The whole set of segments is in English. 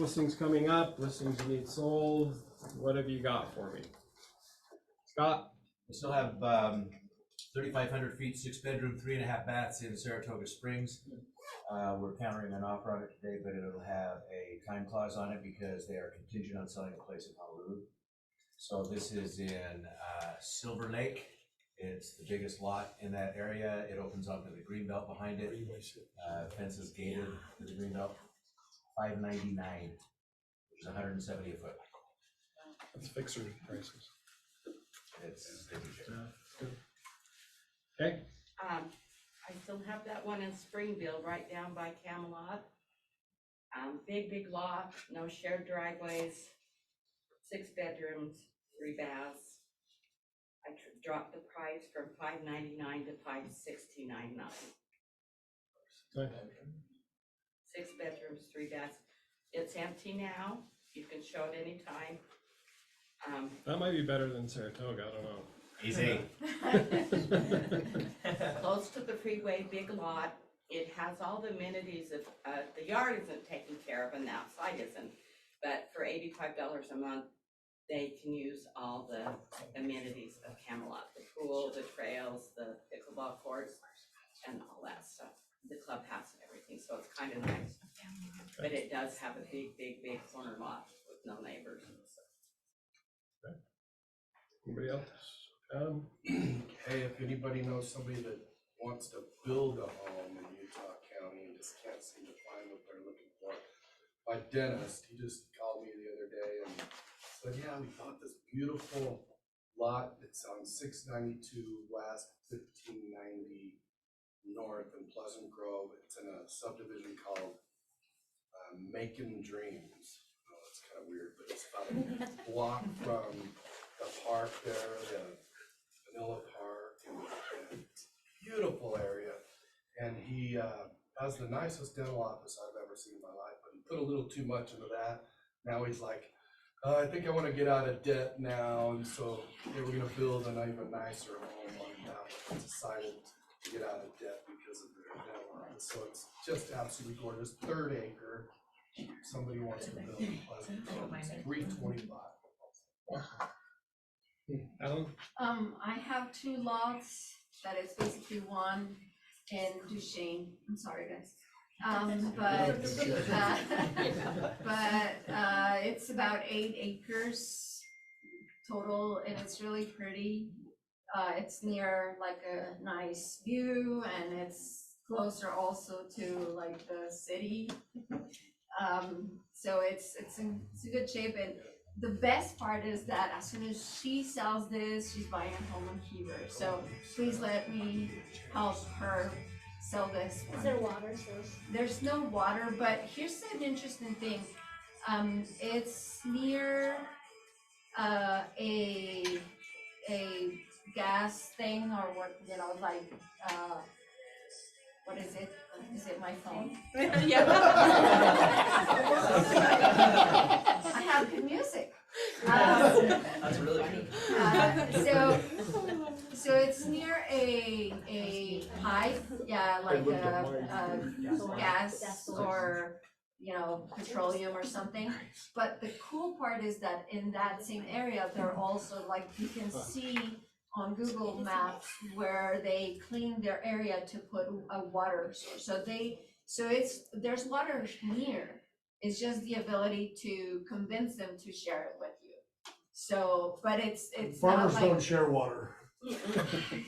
listings coming up, listings you need sold. What have you got for me? Scott? We still have 3,500 feet, 6-bedroom, 3.5 baths in Saratoga Springs. We're countering an offer on it today, but it'll have a time clause on it because they are contingent on selling a place in Honolulu. So this is in Silver Lake. It's the biggest lot in that area. It opens onto the greenbelt behind it. Fence is gated to the greenbelt. $599, which is $170 a foot. That's fixer prices. It's Okay. I still have that one in Springville, right down by Camelot. Big lot, no shared driveways, 6 bedrooms, 3 baths. I dropped the price from $599 to $569.9. Okay. 6 bedrooms, 3 baths. It's empty now. You can show it anytime. That might be better than Saratoga, I don't know. easy. Close to the freeway, big lot. It has all the amenities of, the yard isn't taken care of and the outside isn't. But for $85 a month, they can use all the amenities of Camelot, the pool, the trails, the pickleball courts, and all that stuff. The clubhouse and everything, so it's kind of nice. But it does have a big corner lot with no neighbors and stuff. Anybody else? Hey, if anybody knows somebody that wants to build a home in Utah County and just can't seem to find what they're looking for, my dentist, he just called me the other day and said, yeah, we bought this beautiful lot. It's on 692 West, 1590 North in Pleasant Grove. It's in a subdivision called Macon Dreams. Oh, it's kind of weird, but it's about a block from the park there, the Vanilla Park, and it's a beautiful area. And he has the nicest dental office I've ever seen in my life, but he put a little too much into that. Now he's like, I think I want to get out of debt now, and so we're going to build an even nicer home on that. He decided to get out of debt because of the dental office. So it's just absolutely gorgeous. 3rd acre. Somebody wants to build in Pleasant Grove. It's $325. Alan? I have 2 lots that is basically one in Duchesne. I'm sorry, guys. But it's about 8 acres total, and it's really pretty. It's near like a nice view, and it's closer also to like the city. So it's in good shape, and the best part is that as soon as she sells this, she's buying a home in Heber. So please let me help her sell this one. Is there water source? There's no water, but here's an interesting thing. It's near a gas thing, or what, you know, like what is it? Is it my phone? Yeah. I have good music. That's really good. So it's near a pipe, yeah, like a gas or, you know, petroleum or something. But the cool part is that in that same area, they're also, like, you can see on Google Maps where they clean their area to put a water source. So there's water near. It's just the ability to convince them to share it with you. So, but it's Farmers not like, don't share water.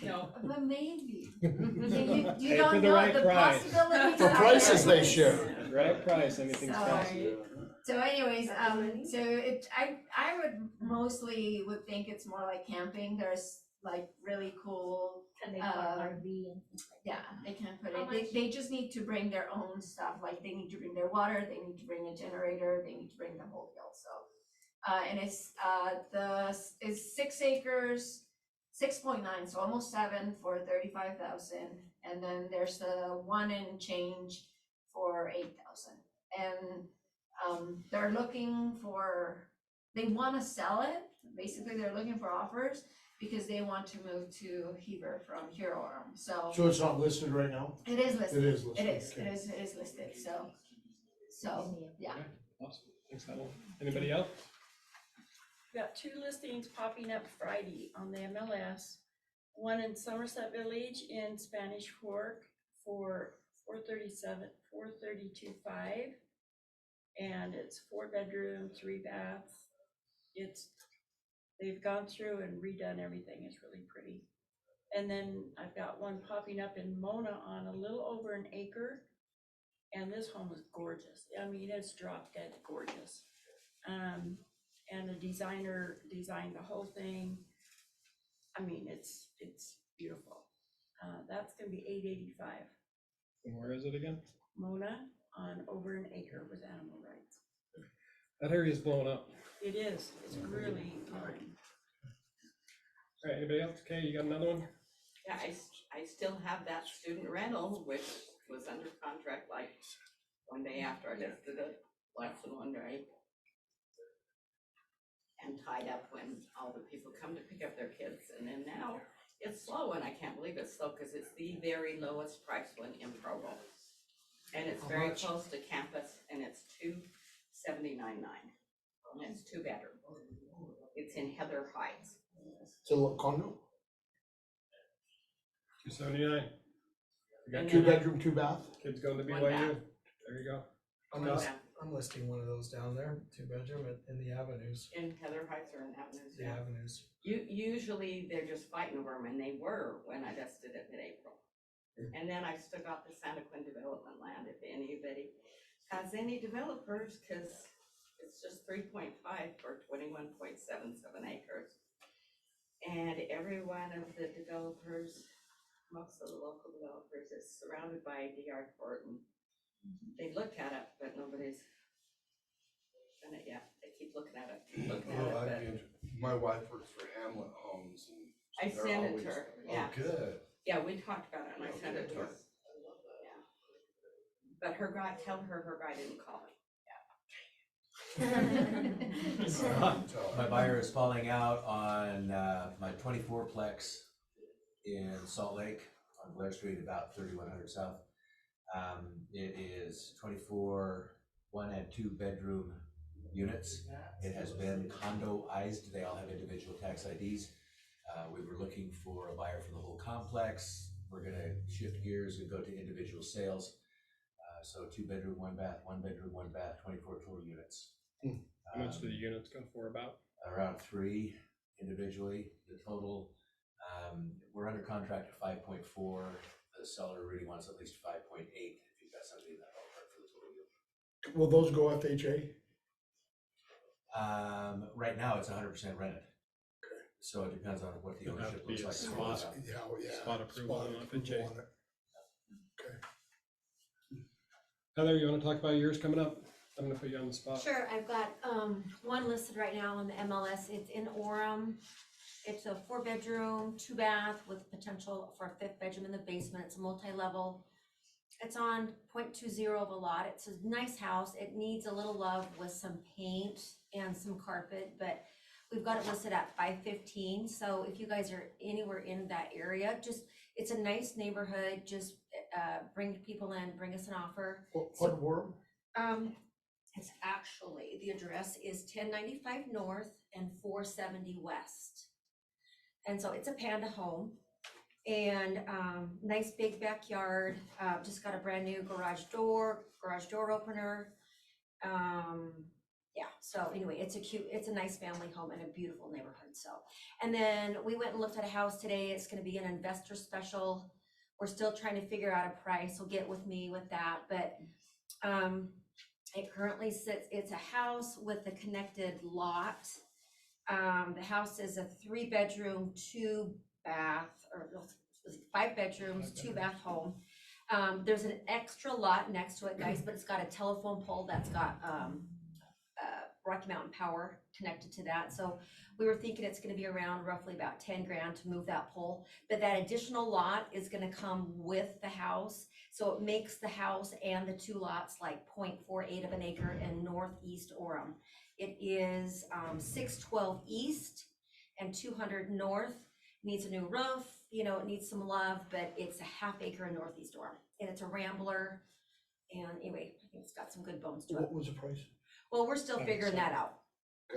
No. but maybe. You Pay don't for the know right the price. possibilities. For are prices there. they share. Right price, anything's So- possible. So anyways, so I would think it's more like camping. There's like really cool, Can they put RV and things like yeah, they can put How it, much? they just need to bring their own stuff, like they need to bring their water, they need to bring a generator, they need to bring the whole deal, so. And it's 6 acres, 6.9, so almost 7 for 35,000, and then there's the 1 and change for 8,000. And they're looking for, they wanna sell it, basically they're looking for offers, because they want to move to Heber from Huron, so. So it's not listed right now? It is listed. It is listed. It is, okay. it is listed, so, yeah. Awesome. Thanks, Alan. Anybody else? We got 2 listings popping up Friday on the MLS. One in Somerset Village in Spanish Fork for 432.5, and it's 4-bedroom, 3 baths. They've gone through and redone everything. It's really pretty. And then I've got one popping up in Mona on a little over an acre, and this home is gorgeous. I mean, it's drop dead gorgeous. And a designer designed the whole thing. I mean, it's beautiful. That's gonna be $885. And where is it again? Mona on over an acre with animal rights. That area's blown up. It is, it's really fine. All right, anybody else? Okay, you got another one? Yeah, I still have that student rental, which was under contract like one day after I listed it, less than one day. And tied up when all the people come to pick up their kids, and then now it's slow, and I can't believe it's slow, because it's the very lowest price one in Provo. And it's How very much? close to campus, and it's $279.9, and it's 2-bedroom. It's in Heather Heights. It's a little condo, 279. You got And two then I- bedroom, 2 bath. kids going to One BYU. bath. There you go. Yeah, I'm listing one of those down there, 2-bedroom in the avenues, in Heather Heights or in Avenues, the yeah. avenues. Usually they're just fighting over them, and they were when I listed it in April. And then I still got the Santa Quinn development land, if anybody has any developers, cause it's just 3.5 for 21.77 acres. And every one of the developers, most of the local developers, is surrounded by DR court, and they looked at it, but nobody's done it yet. They keep looking at it, Well, but my wife works for Hamlet Homes and. I they're sent it always- to her, Oh, yeah. good. Yeah, we talked about it, and I sent it to her. Yeah. But her guy, tell her her guy didn't call her. My buyer is falling out on my 24-plex in Salt Lake on Blair Street, about 3100 South. It is 24 1- and 2-bedroom units. It has been condoized. They all have individual tax IDs. We were looking for a buyer for the whole complex. We're gonna shift gears and go to individual sales. So 2-bedroom, 1 bath, 1 bedroom, 1 bath, 24 total units. How much do the units go for about? Around 3 individually. The total, we're under contract at 5.4. The seller really wants at least 5.8. If you've got somebody in that ballpark for the total deal. Will those go FHA? Right now, it's 100% rented. So it depends on what the It'd have ownership to be looks a like. spot. Yeah. Spot approval on approval FHA. on it. Heather, you wanna talk about yours coming up? I'm gonna put you on the spot. Sure, I've got, one listed right now on the MLS, it's in Orem. It's a 4-bedroom, 2 bath with potential for a 5th bedroom in the basement, it's a multi-level. It's on 0.20 of a lot, it's a nice house, it needs a little love with some paint and some carpet, but we've got it listed at $515, so if you guys are anywhere in that area, just, it's a nice neighborhood, just, bring people in, bring us an offer. What ward? It's actually, the address is 1095 North and 470 West. And so it's a Panda home and nice big backyard, just got a brand new garage door opener. Yeah, so anyway, it's a nice family home in a beautiful neighborhood, so. And then we went and looked at a house today, it's gonna be an investor special. We're still trying to figure out a price, so get with me with that, but it currently sits, it's a house with a connected lot. The house is a 3-bedroom, 2 bath, or 5 bedrooms, 2 bath home. There's an extra lot next to it, guys, but it's got a telephone pole that's got Rocky Mountain Power connected to that. So we were thinking it's gonna be around roughly about 10 grand to move that pole. But that additional lot is gonna come with the house. So it makes the house and the 2 lots like 0.48 of an acre in northeast Orem. It is 612 east and 200 north. Needs a new roof, you know, it needs some love, but it's a ½ acre in northeast Orem. And it's a rambler. And anyway, I think it's got some good bones to it. What was the price? Well, we're still figuring that out.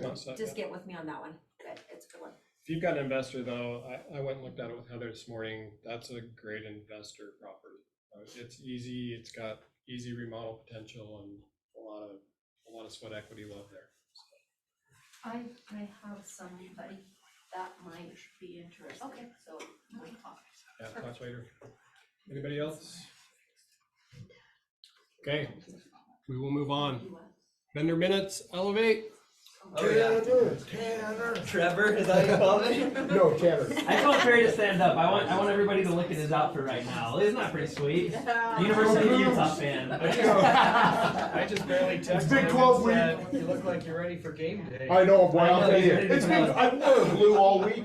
Not set Just yet. get with me on that one. Good, it's a good one. If you've got an investor though, I went and looked at it with Heather this morning, that's a great investor property. It's easy, it's got easy remodel potential and a lot of sweat equity left there. I have somebody that might be interested. Okay. So, my call. Yeah, talk later. Anybody else? Okay, we will move on. Vendor minutes, Elevate. Oh, yeah. Tanner. Trevor, is that you call me? No, Tanner. I told Perry to stand up. I want everybody to look at his outfit right now. Isn't that pretty sweet? University of Utah fan. I just barely texted Big him 12 and said, you look like you're ready for game day. I know, boy, I I'll know, tell you. you're ready to It's been, go. I've worn blue all week.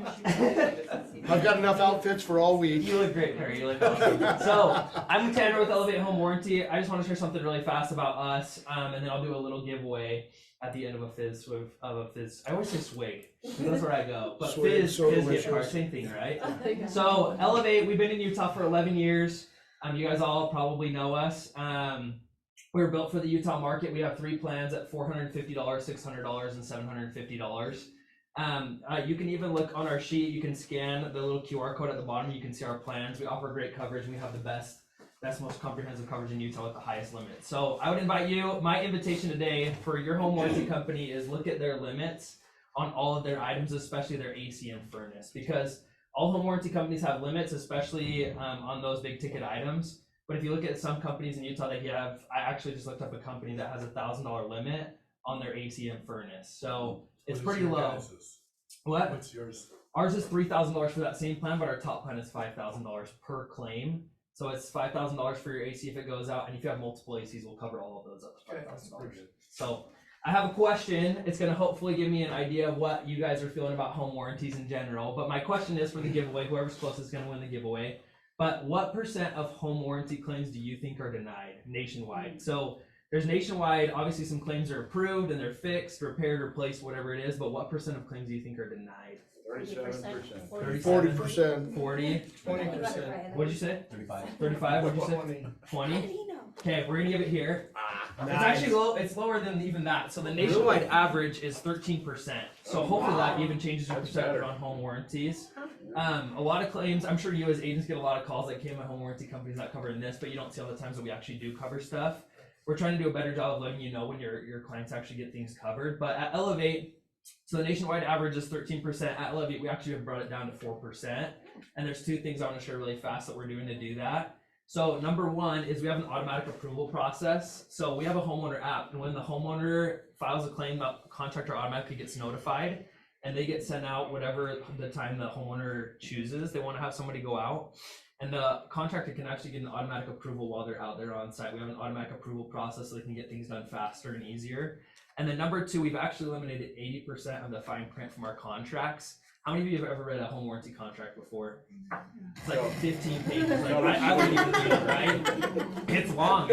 I've got enough outfits for all week. You look great, Perry. You look awesome. So, I'm Tanner with Elevate Home Warranty. I just want to share something really fast about us, and then I'll do a little giveaway at the end of a fizz. I always say swig, because that's where I go. But Swig, fizz so gift card, delicious. same thing, right? So, Elevate, we've been in Utah for 11 years. You guys all probably know us. We were built for the Utah market. We have 3 plans at $450, $600, and $750. You can even look on our sheet. You can scan the little QR code at the bottom. You can see our plans. We offer great coverage. We have the best, most comprehensive coverage in Utah with the highest limit. So I would invite you, my invitation today for your home warranty company is look at their limits on all of their items, especially their AC and furnace, because all home warranty companies have limits, especially on those big ticket items. But if you look at some companies in Utah that I actually just looked up a company that has $1,000 limit on their AC and furnace. So it's pretty low. What? What's yours? Ours is $3,000 for that same plan, but our top plan is $5,000 per claim. So it's $5,000 for your AC if it goes out, and if you have multiple ACs, we'll cover all of those up to $5,000. So I have a question. It's going to hopefully give me an idea of what you guys are feeling about home warranties in general. But my question is for the giveaway. Whoever's closest is going to win the giveaway. But what % of home warranty claims do you think are denied nationwide? So there's nationwide, obviously some claims are approved and they're fixed, repaired, replaced, whatever it is, but what % of claims do you think are denied? 37%. 40%. 40? 20%. What'd you say? 35. 35? What'd you say? 20? Okay, we're gonna give it here. It's actually low, it's lower than even that. So the nationwide average is 13%. So hopefully that even changes your perspective on home warranties. A lot of claims, I'm sure you as agents get a lot of calls like, okay, my home warranty company's not covering this, but you don't see all the times that we actually do cover stuff. We're trying to do a better job of letting you know when your clients actually get things covered. But at Elevate, so the nationwide average is 13%. At Elevate, we actually have brought it down to 4%. And there's 2 things I want to share really fast that we're doing to do that. So number 1 is we have an automatic approval process. So we have a homeowner app, and when the homeowner files a claim, the contractor automatically gets notified, and they get sent out whatever the time the homeowner chooses. They want to have somebody go out, and the contractor can actually get an automatic approval while they're out there on site. We have an automatic approval process so they can get things done faster and easier. And then number 2, we've actually eliminated 80% of the fine print from our contracts. How many of you have ever read a home warranty contract before? It's like 15 pages. Like, I wouldn't even read it, right? It's long.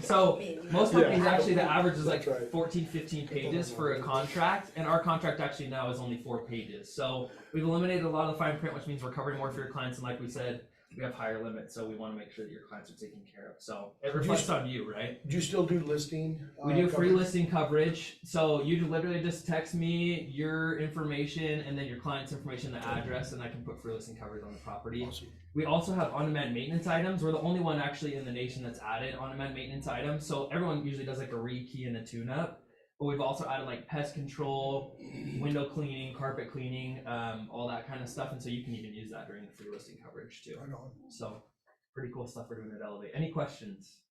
So most companies actually, the average is like 14, 15 pages for a contract, and our contract actually now is only 4 pages. So we've eliminated a lot of the fine print, which means we're covering more for your clients, and like we said, we have higher limits, so we want to make sure that your clients are taken care of. So it reflects on you, right? Do you still do listing? We do free coverage? listing coverage. So you literally just text me your information and then your client's information, the address, and I can put free listing coverage on the property. Awesome. We also have on-demand maintenance items. We're the only one actually in the nation that's added on-demand maintenance items. So everyone usually does like a rekey and a tune-up. But we've also added like pest control, window cleaning, carpet cleaning, all that kind of stuff. And so you can even use that during the free listing coverage too. Right on. So pretty cool stuff we're doing at Elevate. Any questions?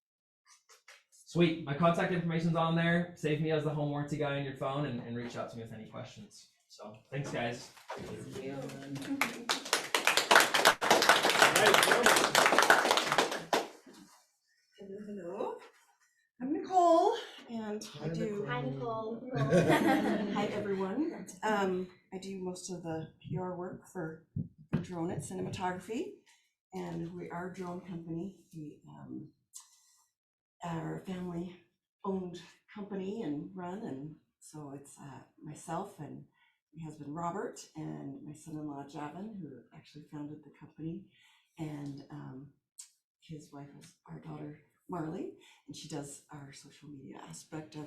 Sweet. My contact information's on there. Save me as the home warranty guy on your phone and reach out to me with any questions. So thanks, guys. Hello, I'm Nicole, and I do. Hi, Nicole. Hi, everyone. I do most of the PR work for Drone at Cinematography, and we are a drone company. We are a family-owned company and run, and so it's myself and my husband Robert and my son-in-law Javin, who actually founded the company, and his wife is our daughter Marley, and she does our social media aspect of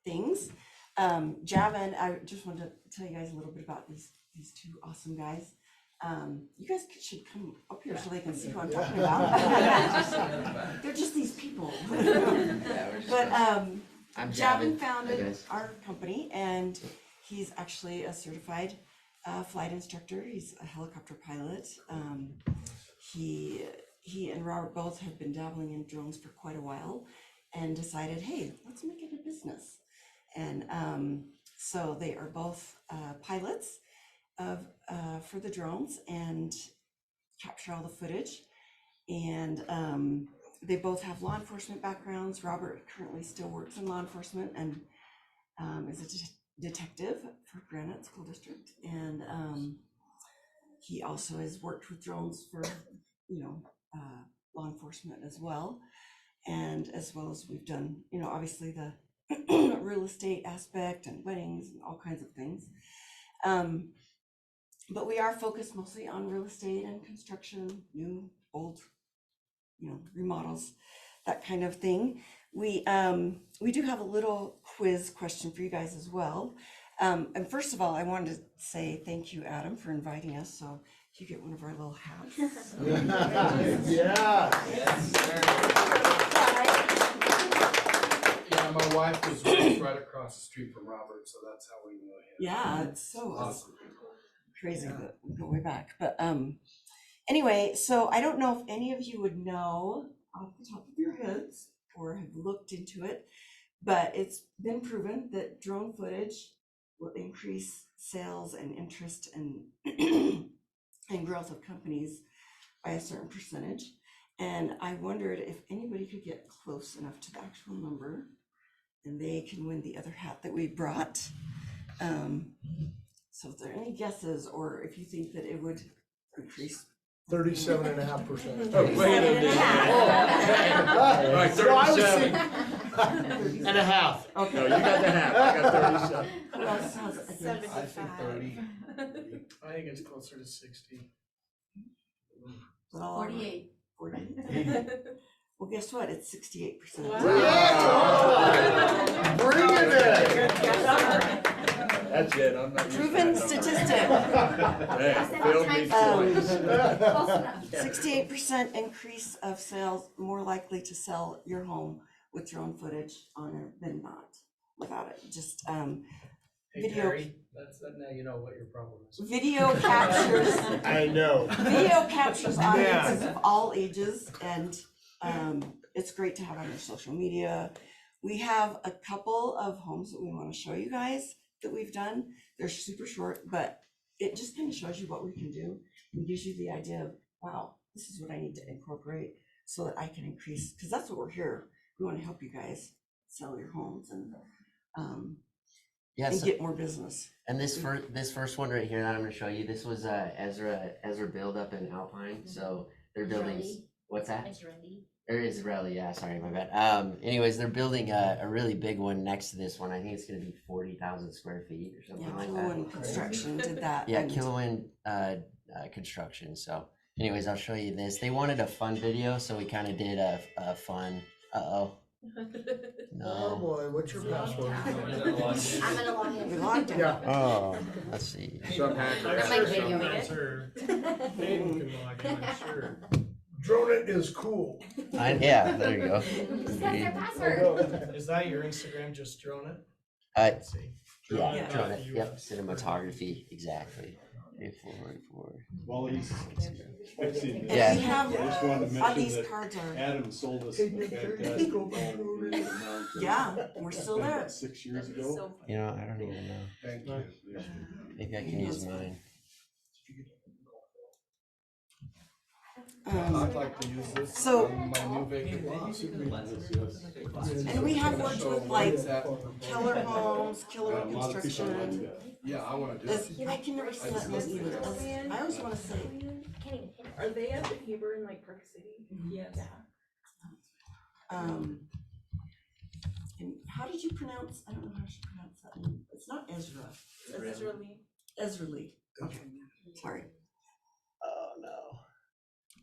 things. Javin, I just wanted to tell you guys a little bit about these two awesome guys. You guys should come up here so they can see who I'm talking about. They're just these people. But I'm Javin Hi, founded guys. our company, and he's actually a certified flight instructor. He's a helicopter pilot. He and Robert both have been dabbling in drones for quite a while and decided, hey, let's make it a business. And so they are both pilots for the drones and capture all the footage. And they both have law enforcement backgrounds. Robert currently still works in law enforcement and is a detective for Granite School District. And he also has worked with drones for, law enforcement as well. And as well as we've done, obviously the real estate aspect and weddings and all kinds of things. But we are focused mostly on real estate and construction, new, old, remodels, that kind of thing. We do have a little quiz question for you guys as well. And first of all, I wanted to say thank you, Adam, for inviting us. So you get one of our little hats. Yeah. Yeah, my wife was raised right across the street from Robert, so that's how we know him. Yeah, it's so Awesome. crazy that we go way back. But anyway, so I don't know if any of you would know off the top of your heads or have looked into it, but it's been proven that drone footage will increase sales and interest and and growth of companies by a certain percentage. And I wondered if anybody could get close enough to the actual number, and they can win the other hat that we brought. So if there are any guesses, or if you think that it would increase 37.5%. Oh, wait a minute. Oh, Right, so I was 37. thinking and a half. Okay. No, you got the half, I got 37. Who else has a guess? I think 30. I think it's closer to 60. Is it all over? 48. 48. Well, guess what? It's 68%. Yeah. Bring it in. That's it, I'm not. using Proven that number. statistic. Hey, failed me twice. 68% increase of sales, more likely to sell your home with drone footage on it than not without it. Just Hey, Video- Gary, now you know what your problem is. video captures. I know. Video captures audiences of all ages, and it's great to have on your social media. We have a couple of homes that we want to show you guys that we've done. They're super short, but it just kind of shows you what we can do and gives you the idea of, wow, this is what I need to incorporate so that I can increase, because that's what we're here. We want to help you guys sell your homes and Yes, get more business. and this first one right here that I'm gonna show you, this was Ezra Build up in Alpine, so they're building, Israeli. what's that? Israeli. Or Israeli, yeah, sorry, my bad. Anyways, they're building a really big one next to this one. I think it's gonna be 40,000 square feet or Yeah, something like that. Kilowan Construction did that. Yeah, and- Kilowan Construction. So, anyways, I'll show you this. They wanted a fun video, so we kind of did a fun. Oh No. boy, what's your password? I'm gonna log in. We logged in. Yeah. Oh, let's see. Some hacker. I'm like video it. Hayden can log in, I'm sure. Drone it is cool. Yeah, there you go. Just got their password. Is that your Instagram, just drone it? Uh, See. yeah, Yeah. drone it. Yep, cinematography, exactly. 444. While he's fixing And this, Yeah. we have, I just wanted to all mention these that cards are, Adam sold us Hey, a Nick, fantastic go back home over in the mountains. yeah, we're still there. 6 years ago. You know, I don't even know. Thank you. Maybe I can use mine. I'd like to use this So- on my new vacant lot. And we have worked So with what like is that? Keller Homes, Keller Got a lot of people like Construction. that. Yeah, I wanna do This, it. I can never say that name either. I always wanna say, Can't even hit it. Are they at the Heber in like Park City? Yes. and how did you pronounce, I don't know how you pronounce that name. It's not Ezra. Israeli. Ezra Lee. Okay, sorry. Oh no.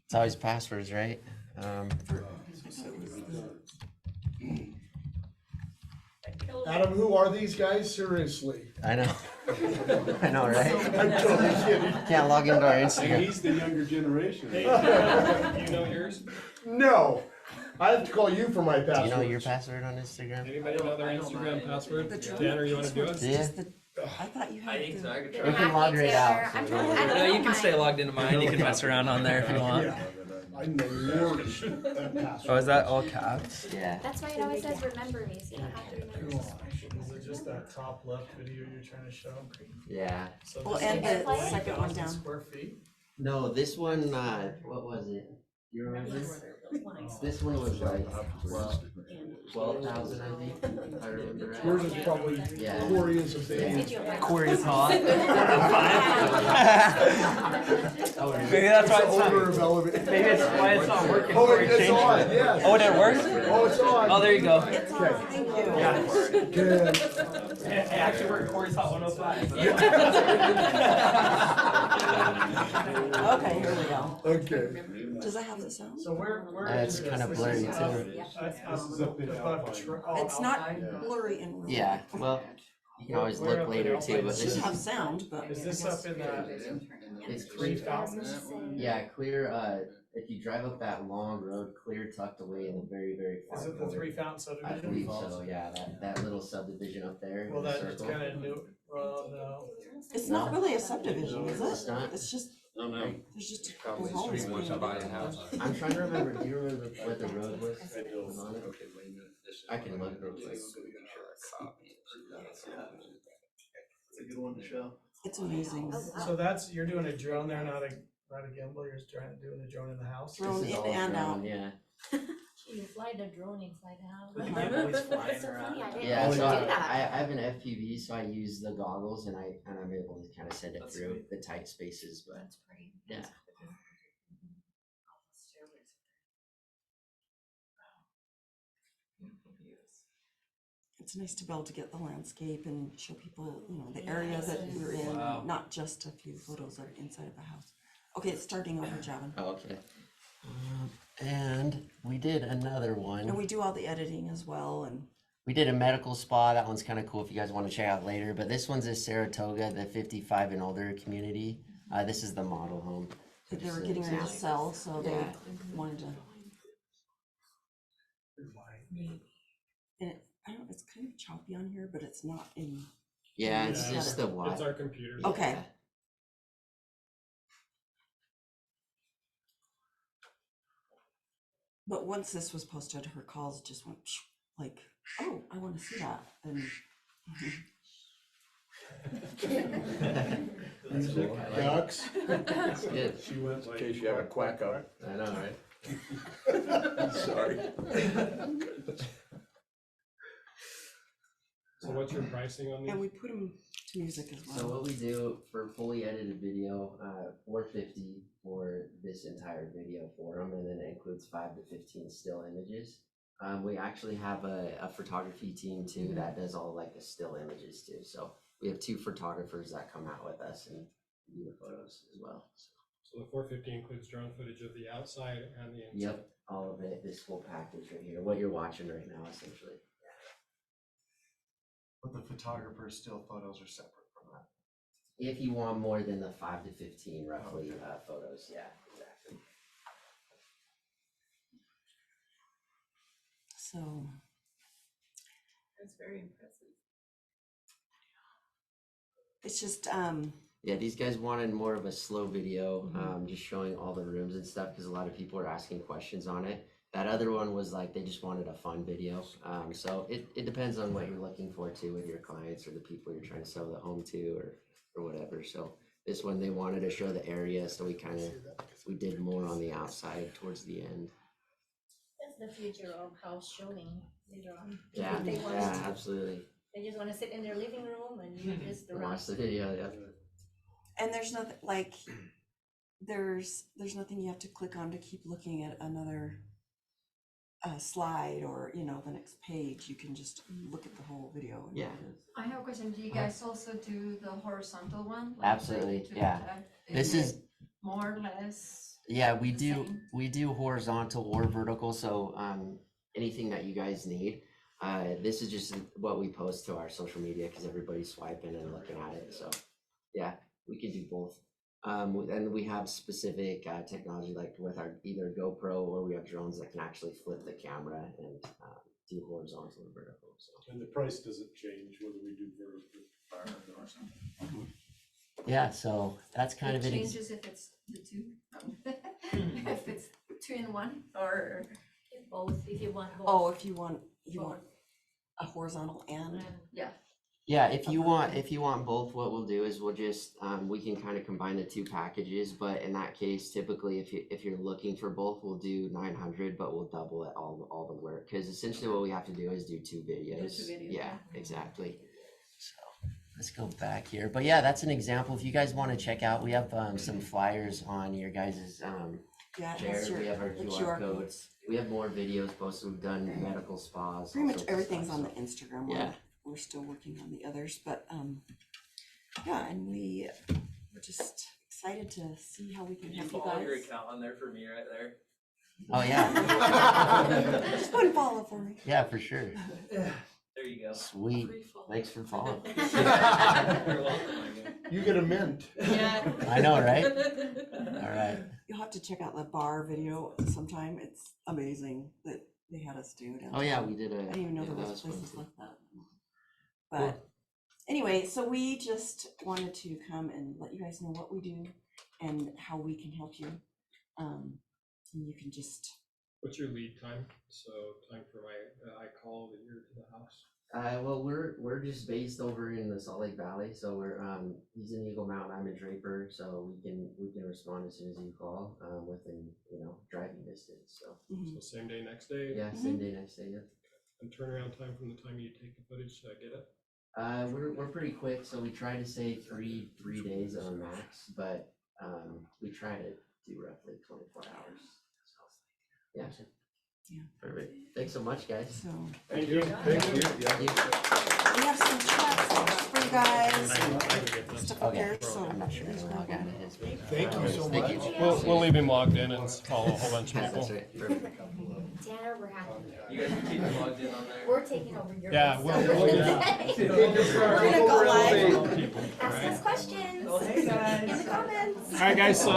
It's always passwords, right? So it was the- At Keller Adam, who are these guys? Seriously. I know. I know, right? I'm totally kidding. Can't log into our And Instagram. he's the younger generation. Hey, do you know yours? No, I have to call you for my Do password. you know your password on Instagram? Anybody know their Instagram password? The drone Tanner, you wanna do it? Yeah. I thought you had. I think so. I could They're try. We can happy log right together. out. I'm so trying we to- don't- I don't No, you know can stay mine. logged into mine. You can mess around on there if you want. Yeah. I'm the worst at passwords. Oh, is that all caps? Yeah. That's why it always says remember me, so you don't have to remember. Is it just that top left video you're trying to show? Yeah. So Well, this and is the second one 20,000 down. Square feet? No, this one, what was it? You remember? This one was like 12,000, I think, if I remember right. Yours is probably Yeah. Corey is a baby. Corey is hot. Oh, Maybe that's why it's Odor not. of elevation. Maybe it's why it's not working. Oh, Corey it's changed on, it. yes. Oh, did it work? Oh, it's on. Oh, there you go. It's on, thank you. Yeah. Good. It actually worked. Corey's hot 105. Okay, here we go. Okay. Does that have the sound? So where It's is kind of this? blurry This is too. This is up in above Alpine. It's not blurry in real. Yeah, well, you can always Where look up in later Alpine? too, but It this should have is, sound, but. Is this up in that it's three clear. fountains? Yeah, clear, if you drive up that long road, clear tucked away in the very, very far Is it the corner. three fountain I subdivision? believe so, yeah, that little subdivision up there in Well, the that circle. kinda new, well, no. It's not really a subdivision, is It's it? not? It's just, No, no. there's just a Probably couple homes. street wants to being buy a built. house. I'm trying to remember, do you remember what the road was? Was on it? Okay, wait a minute. This is I can what look real quick. It's a good one to show. It's amazing. So that's, you're doing a drone there, not a gimbal, you're just trying to do a drone in the house? Drone This is in all and drone, out. yeah. You fly the drone inside the house. With the gimbal, he's flying That's so around. funny, I didn't Yeah, know so you do that. I have an FPV, so I use the goggles and I'm able to kind of send it through the tight spaces, but That's great. yeah. It's nice to be able to get the landscape and show people, you know, the area that we're in, Wow. not just a few photos of inside of a house. Okay, it's starting over, Javin. Oh, okay. And we did another one. And we do all the editing as well, and We did a medical spa. That one's kind of cool if you guys want to check out later. But this one's in Saratoga, the 55 and older community. This is the model home. they were getting ready to sell, so they wanted to. And I don't know, it's kind of choppy on here, but it's not in. Yeah, it's Yeah. just the what. It's our computer. Okay. But once this was posted, her calls just went like, oh, I want to see that, and. Ducks. It's good. She went like. In case you have a quack up. I know, right? Sorry. So what's your pricing on these? And we put them to music as well. So what we do for fully edited video, $450 for this entire video for them, and then it includes 5 to 15 still images. We actually have a photography team too that does all like the still images too. So we have 2 photographers that come out with us and do the photos as well. So the 450 includes drone footage of the outside and the inside. Yep, all of it, this full package right here, what you're watching right now essentially. But the photographer's still photos are separate from that. If you want more than the 5 to 15 roughly photos, yeah, exactly. So. That's very impressive. It's just, Yeah, these guys wanted more of a slow video, just showing all the rooms and stuff, because a lot of people are asking questions on it. That other one was like, they just wanted a fun video. So it depends on what you're looking for too with your clients or the people you're trying to sell the home to or whatever. So this one, they wanted to show the area, so we did more on the outside towards the end. That's the future of house showing later on. Yeah, They want yeah, to- absolutely. They just wanna sit in their living room and you just Watch the video, yeah. and there's nothing, like, there's nothing you have to click on to keep looking at another slide or, you know, the next page. You can just look at the whole video. And Yeah. I have a question. Do you guys also do the horizontal one? Like Absolutely, to yeah. This is more or less. Yeah, we the do same? we do horizontal or vertical, so anything that you guys need. This is just what we post to our social media because everybody's swiping and looking at it. So yeah, we can do both. And we have specific technology like with our either GoPro or we have drones that can actually flip the camera and do horizontal and vertical. So. And the price doesn't change whether we do vertical or something. Yeah, so that's kind of It it. changes if it's the two, if it's 2 in 1 or Both, if you want both. Oh, if you want a horizontal and. yeah. Yeah, if you want both, what we'll do is we'll just we can kind of combine the two packages. But in that case, typically, if you're looking for both, we'll do 900, but we'll double it all the work because essentially what we have to do is do 2 videos. Do 2 videos, Yeah, exactly. So let's go back here. But yeah, that's an example. If you guys want to check out, we have some flyers on your guys' Yeah, it share. has We have our the QR codes. We have more videos posted. We've done medical spas. Pretty all much sorts of everything's stuff, on the so. Instagram. Yeah. We're still working on the others, but yeah, and we're just excited to see how we can help you guys. account on there for me right there. Oh yeah. Just go and follow for me. Yeah, for sure. There you go. Sweet. Thanks for following. You're welcome. You get a mint. Yeah. I know, right? All right. You'll have to check out the bar video sometime. It's amazing that they had us do it. Oh yeah, we did a. I didn't even know yeah, there that was fun places too. like that. But anyway, so we just wanted to come and let you guys know what we do and how we can help you. And you can just. What's your lead time? So time for my iCall that you're to the house? Well, we're just based over in the Salt Lake Valley, so we're he's in Eagle Mountain, I'm in Draper, so we can respond as soon as you call within driving distance. So So same day, next day? yeah, same day, next day. Yeah. And turnaround time from the time you take the footage to get it? We're pretty quick, so we try to say three days at our max, but we try to do roughly 24 hours. So yeah. Yeah. Perfect. Thanks so much, guys. So Thank you. Thank you. we have some chats for you guys. I can get this. Stuff up Okay. here, so. I'm not sure how to log out of his. Thank you so Thank much. you. We'll leave him logged in and follow a whole bunch of Yeah, people. that's right. Perfect. Tanner, we're happy. You guys can keep it logged in on there. We're taking over your. Yeah, stuff we'll for get- today. We're gonna go live. People, Ask right? us questions Oh, hey, guys. in the comments. All right, guys, so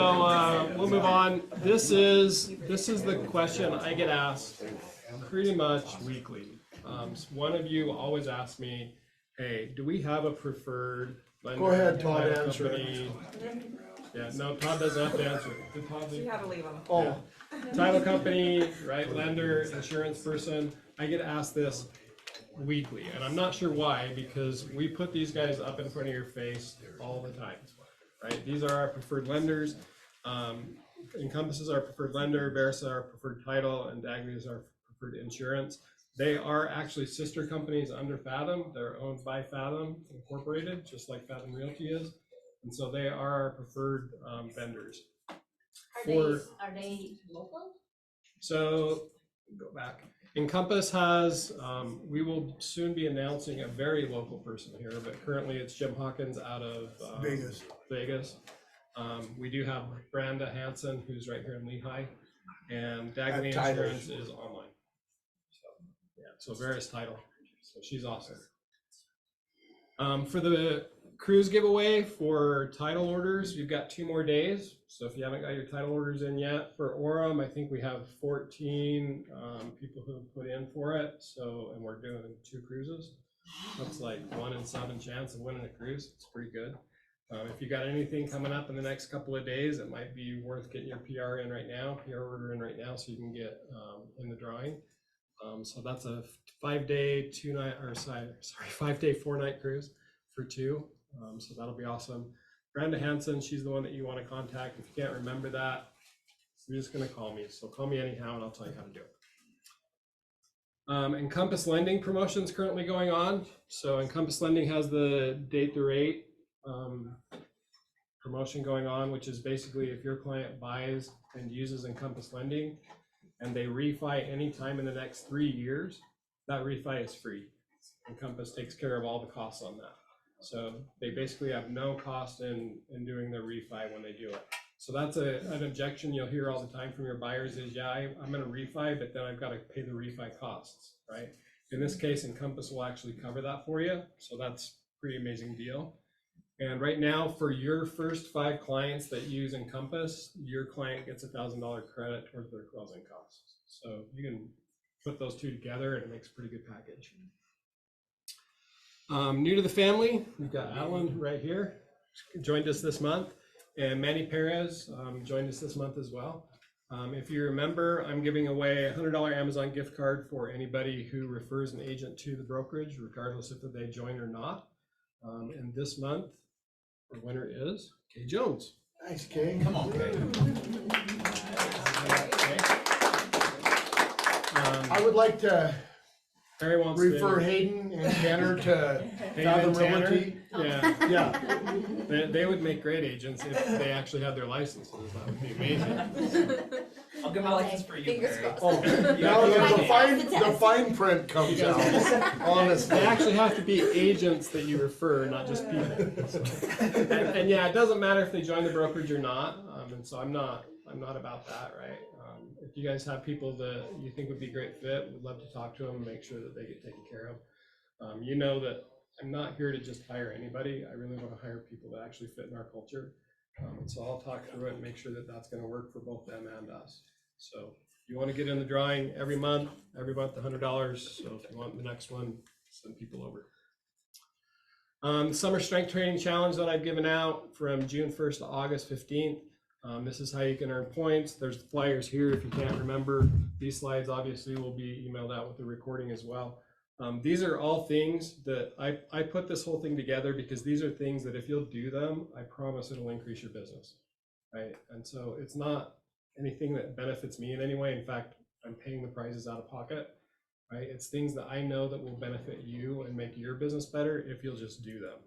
we'll move on. This is the question I get asked pretty much weekly. One of you always asks me, hey, do we have a preferred lender? Go ahead, Todd, title answer it. company?" Yeah, no, Todd doesn't have to answer it. Did Todd leave? You gotta leave them. Oh, Title company, right, lender, insurance person, I get asked this weekly, and I'm not sure why, because we put these guys up in front of your face all the time, right? These are our preferred lenders. Encompass is our preferred lender, Versa our preferred title, and Dagley is our preferred insurance. They are actually sister companies under Fathom. They're owned by Fathom Incorporated, just like Fathom Realty is. And so they are our preferred vendors. Are they local? So, go back. Encompass has, we will soon be announcing a very local person here, but currently it's Jim Hawkins out of Vegas. We do have Brenda Hansen, who's right here in Lehigh, and Dagley At Titles. Insurance is online. So, yeah, so Veris Title, so she's awesome. For the cruise giveaway for title orders, you've got 2 more days. So if you haven't got your title orders in yet for Orem, I think we have 14 people who have put in for it. So, and we're doing 2 cruises. That's like 1 in 7 chance of winning a cruise. It's pretty good. If you got anything coming up in the next couple of days, it might be worth getting your PR in right now, PR order in right now, so you can get in the drawing. So that's a 5-day, 5-day, 4-night cruise for 2. So that'll be awesome. Brenda Hansen, she's the one that you want to contact. If you can't remember that, you're just going to call me. So call me anyhow and I'll tell you how to do it. Encompass Lending promotion is currently going on. So Encompass Lending has the Date the Rate promotion going on, which is basically if your client buys and uses Encompass Lending and they refi anytime in the next 3 years, that refi is free. Encompass takes care of all the costs on that. So they basically have no cost in doing the refi when they do it. So that's an objection you'll hear all the time from your buyers is, yeah, I'm going to refi, but then I've got to pay the refi costs, right? In this case, Encompass will actually cover that for you, so that's a pretty amazing deal. And right now, for your first 5 clients that use Encompass, your client gets $1,000 credit towards their closing costs. So you can put those two together and it makes a pretty good package. New to the family, we've got Alan right here, joined us this month, and Manny Perez joined us this month as well. If you remember, I'm giving away a $100 Amazon gift card for anybody who refers an agent to the brokerage, regardless if they join or not. And this month, our winner is Kay Jones. Nice, Kay. Come on, Kay. I would like to Harry wants refer to Hayden and Tanner to Hayden Fathom and Tanner? Realty. Yeah, Yeah. they would make great agents if they actually had their licenses. That would be amazing. I'll give a license for you, Fingers Barry. crossed. Oh, Yeah, now yeah. the fine print comes out, honestly. They actually have to be agents that you refer, not just people. So. And yeah, it doesn't matter if they join the brokerage or not. And so I'm not about that, right? If you guys have people that you think would be great fit, we'd love to talk to them and make sure that they get taken care of. You know that I'm not here to just hire anybody. I really want to hire people that actually fit in our culture. And so I'll talk through it and make sure that that's going to work for both them and us. So if you want to get in the drawing every month $100. So if you want the next one, send people over. The Summer Strength Training Challenge that I've given out from June 1st to August 15th. This is how you can earn points. There's the flyers here if you can't remember. These slides obviously will be emailed out with the recording as well. These are all things that I put this whole thing together because these are things that if you'll do them, I promise it'll increase your business, right? And so it's not anything that benefits me in any way. In fact, I'm paying the prizes out of pocket, right? It's things that I know that will benefit you and make your business better if you'll just do them.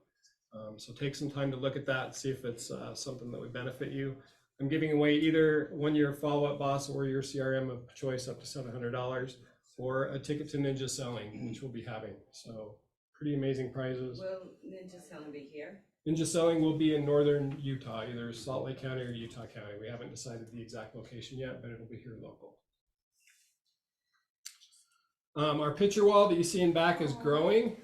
So take some time to look at that and see if it's something that would benefit you. I'm giving away either 1-year Follow-Up Boss or your CRM of choice up to $700, or a ticket to Ninja Selling, which we'll be having. So pretty amazing prizes. Will Ninja Selling be here? Ninja Selling will be in northern Utah, either Salt Lake County or Utah County. We haven't decided the exact location yet, but it'll be here local. Our picture wall that you see in back is growing,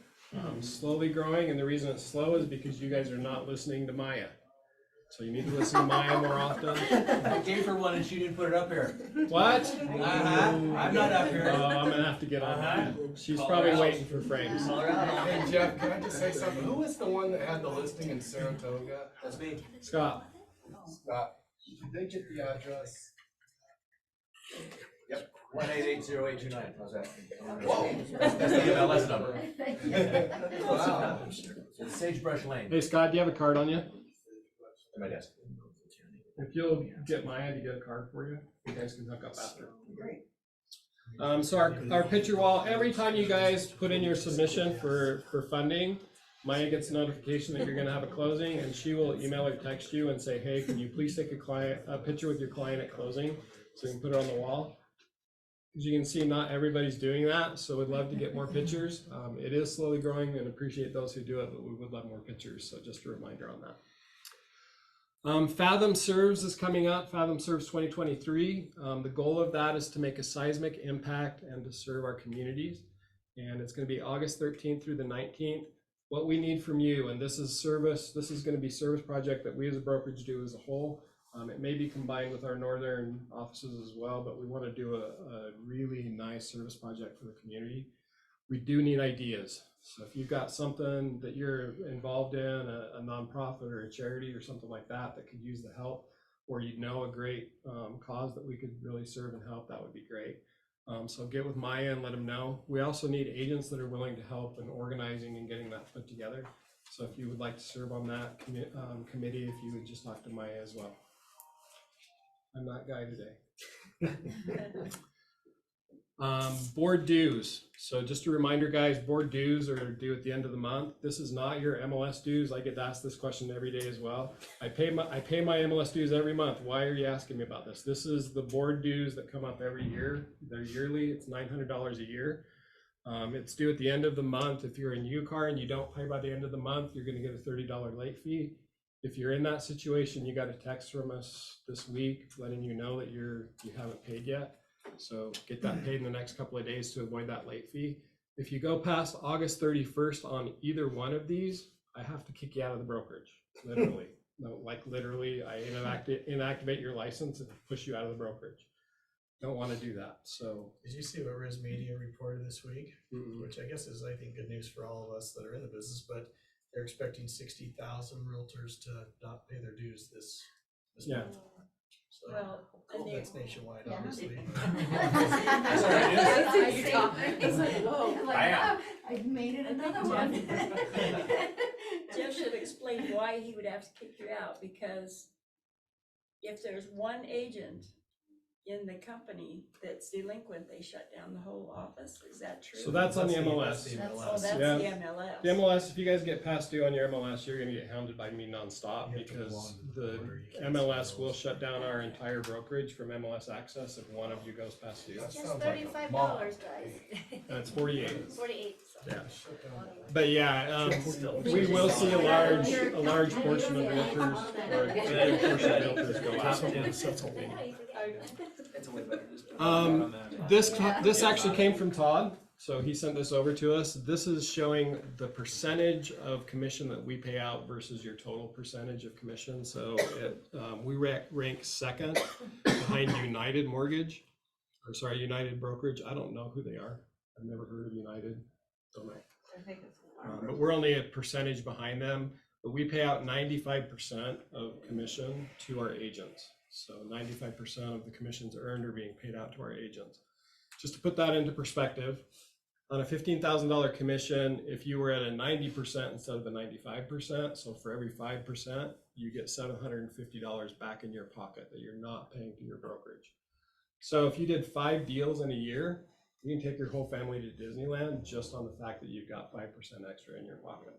slowly growing, and the reason it's slow is because you guys are not listening to Maya. So you need to listen to Maya more often. I gave her one and she didn't put it up here. What? I'm not up here. Oh, I'm gonna have to get on that. She's probably waiting for frames. Hey Jeff, can I just say something? Who was the one that had the listing in Saratoga? That's me. Scott. Scott, did they get the address? Yep, 1880829, how's that? Whoa, that's the MLS number. Wow. It's Sagebrush Lane. Hey Scott, do you have a card on you? At my desk. If you'll get Maya to get a card for you, you guys can hook up after. So our picture wall, every time you guys put in your submission for funding, Maya gets a notification that you're gonna have a closing, and she will email or text you and say, hey, can you please take a picture with your client at closing so you can put it on the wall. As you can see, not everybody's doing that, so we'd love to get more pictures. It is slowly growing and appreciate those who do it, but we would love more pictures, so just a reminder on that. Fathom Serves is coming up, Fathom Serves 2023. The goal of that is to make a seismic impact and to serve our communities. And it's going to be August 13th through the 19th. What we need from you, and this is service, this is going to be service project that we as a brokerage do as a whole. It may be combined with our northern offices as well, but we want to do a really nice service project for the community. We do need ideas. So if you've got something that you're involved in, a nonprofit or a charity or something like that that could use the help, or you know a great cause that we could really serve and help, that would be great. So get with Maya and let them know. We also need agents that are willing to help in organizing and getting that put together. So if you would like to serve on that committee, if you would just talk to Maya as well. I'm that guy today. Board dues. So just a reminder, guys, board dues are due at the end of the month. This is not your MLS dues. I get asked this question every day as well. I pay my MLS dues every month. Why are you asking me about this? This is the board dues that come up every year. They're yearly. It's $900 a year. It's due at the end of the month. If you're in UCAR and you don't pay by the end of the month, you're going to get a $30 late fee. If you're in that situation, you got a text from us this week letting you know that you haven't paid yet. So get that paid in the next couple of days to avoid that late fee. If you go past August 31st on either one of these, I have to kick you out of the brokerage, literally. No, like literally, I inactivate your license and push you out of the brokerage. Don't want to do that, so. Did you see what Riz Media reported this week? Mm-mm. Which I guess is, I think, good news for all of us that are in the business, but they're expecting 60,000 realtors to not pay their dues this Yeah. month. So, Well, and they- that's nationwide, Yeah. obviously. That's what it is. It's like, It's like, whoa. I'm like, oh, I made it I think another one. Jeff should explain why he would have to kick you out, because if there's one agent in the company that's delinquent, they shut down the whole office. Is that true? So that's on the That's MLS. the Oh, MLS. that's Yeah. the MLS. The MLS, if you guys get past due on your MLS, you're gonna get hounded by me nonstop You have to go because on to the the border, you can't MLS see will those. shut down our entire brokerage from MLS access if one of you goes past due. That Just sounds like a $35, mob. guys. And it's 48. 48. Yeah. Shut down. But yeah, we will see a large portion of realtors, or a big portion of realtors go out. It's a way better. This actually came from Todd, so he sent this over to us. This is showing the percentage of commission that we pay out versus your total percentage of commission. So we rank second behind United Mortgage, United Brokerage. I don't know who they are. I've never heard of United. Don't know. I think it's. But we're only a percentage behind them, but we pay out 95% of commission to our agents. So 95% of the commissions earned are being paid out to our agents. Just to put that into perspective, on a $15,000 commission, if you were at a 90% instead of a 95%, so for every 5%, you get $750 back in your pocket that you're not paying to your brokerage. So if you did 5 deals in a year, you can take your whole family to Disneyland just on the fact that you've got 5% extra in your pocket.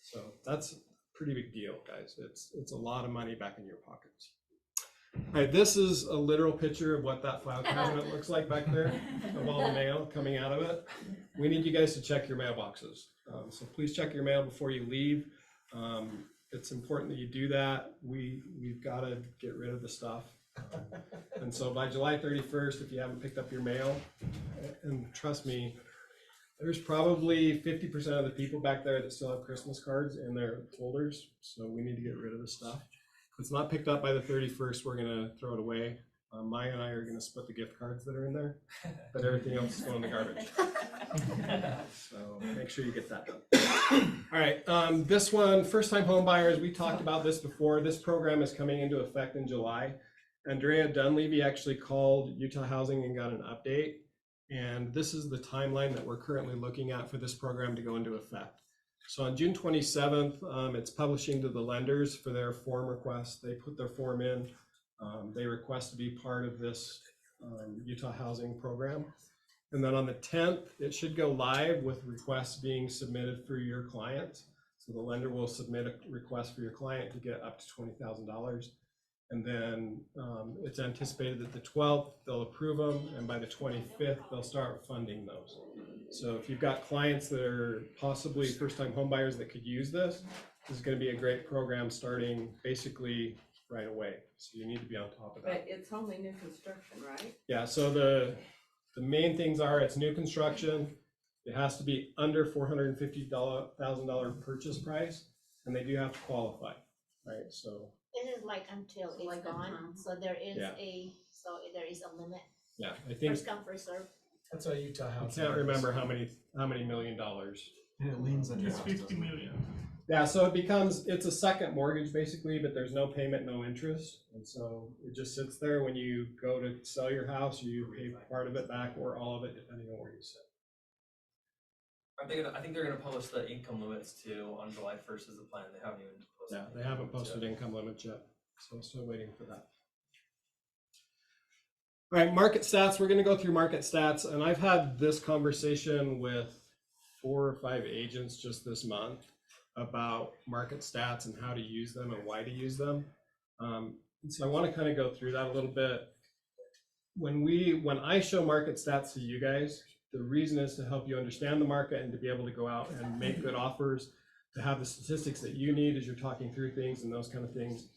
So that's a pretty big deal, guys. It's a lot of money back in your pockets. All right, this is a literal picture of what that file cabinet looks like back there, of all the mail coming out of it. We need you guys to check your mailboxes. So please check your mail before you leave. It's important that you do that. We've got to get rid of the stuff. And so by July 31st, if you haven't picked up your mail, and trust me, there's probably 50% of the people back there that still have Christmas cards in their folders. So we need to get rid of the stuff. If it's not picked up by the 31st, we're gonna throw it away. Maya and I are gonna split the gift cards that are in there, but everything else is going in the garbage. So make sure you get that done. All right, this one, first time home buyers, we talked about this before. This program is coming into effect in July. Andrea Dunleavy actually called Utah Housing and got an update. And this is the timeline that we're currently looking at for this program to go into effect. So on June 27th, it's publishing to the lenders for their form request. They put their form in. They request to be part of this Utah Housing program. And then on the 10th, it should go live with requests being submitted for your client. So the lender will submit a request for your client to get up to $20,000. And then it's anticipated that the 12th, they'll approve them, and by the 25th, they'll start funding those. So if you've got clients that are possibly first-time home buyers that could use this, this is gonna be a great program starting basically right away. So you need to be on top of that. But it's only new construction, right? Yeah, so the main things are it's new construction, it has to be under $450,000 purchase price, and they do have to qualify, right? So This is like until it's like a gone, term. so there is Yeah. there is a limit. yeah, I think First come, first serve. That's how Utah I Housing. can't remember how many $1 million. And it leans on your It's house, 50 doesn't it? million. Yeah, so it's a second mortgage basically, but there's no payment, no interest. And so it just sits there. When you go to sell your house, you pay part of it back or all of it, depending on where you sit. I think they're gonna publish the income limits too on July 1st is the plan. They haven't even posted. Yeah, they haven't posted income limits yet, so I'm still waiting for that. All right, market stats. We're gonna go through market stats, and I've had this conversation with 4 or 5 agents just this month about market stats and how to use them and why to use them. And so I want to kind of go through that a little bit. When I show market stats to you guys, the reason is to help you understand the market and to be able to go out and make good offers, to have the statistics that you need as you're talking through things and those kind of things.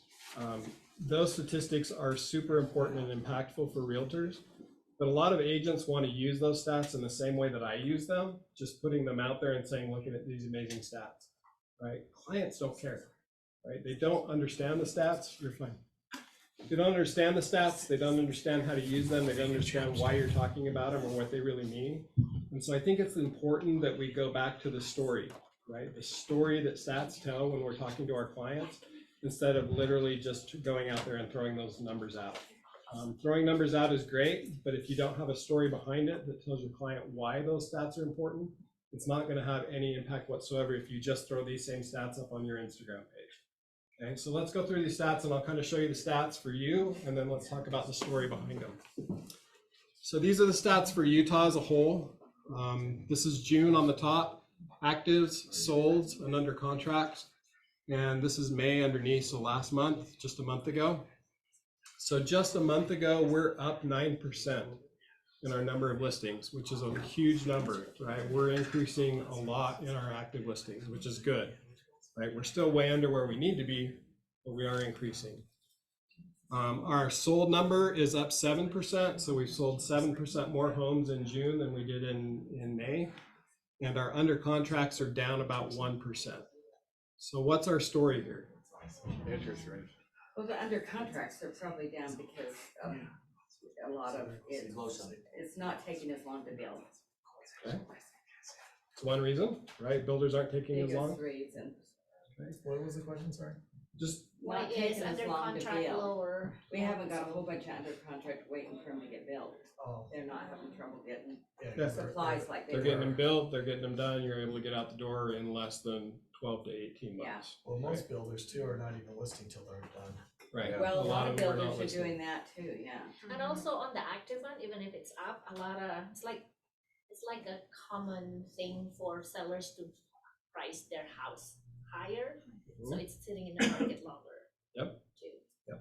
Those statistics are super important and impactful for realtors. But a lot of agents want to use those stats in the same way that I use them, just putting them out there and saying, look at these amazing stats, right? Clients don't care, right? They don't understand the stats. You're fine. They don't understand the stats. They don't understand how to use them. They don't understand why you're talking about them or what they really mean. And so I think it's important that we go back to the story, right? The story that stats tell when we're talking to our clients, instead of literally just going out there and throwing those numbers out. Throwing numbers out is great, but if you don't have a story behind it that tells your client why those stats are important, it's not going to have any impact whatsoever if you just throw these same stats up on your Instagram page. Okay, so let's go through these stats and I'll kind of show you the stats for you, and then let's talk about the story behind them. So these are the stats for Utah as a whole. This is June on the top, actives, solds, and under contracts. And this is May underneath, so last month, just a month ago. So just a month ago, we're up 9% in our number of listings, which is a huge number, right? We're increasing a lot in our active listings, which is good, right? We're still way under where we need to be, but we are increasing. Our sold number is up 7%, so we've sold 7% more homes in June than we did in May, and our under contracts are down about 1%. So what's our story here? Interest rate. Well, the under contracts are probably down because a lot of it's not taking as long to build. Okay. It's one reason, right? Builders aren't taking as long. Biggest reason. Okay. What was the question, sorry? Just Why Not is taking as under long to contract build. lower? We haven't got a whole bunch of under contract waiting for them to get built. Oh, They're not having trouble getting Yeah. supplies like they they're were. getting them built, they're getting them done, you're able to get out the door in less than 12 to 18 Yeah. months. well, most builders too are not even listing till they're done. Right. Well, a lot of them are not builders are listed. doing that too, yeah. And also on the active one, even if it's up, a lot of, it's like a common thing for sellers to price their house higher, so it's sitting in the market longer. Yep. Too.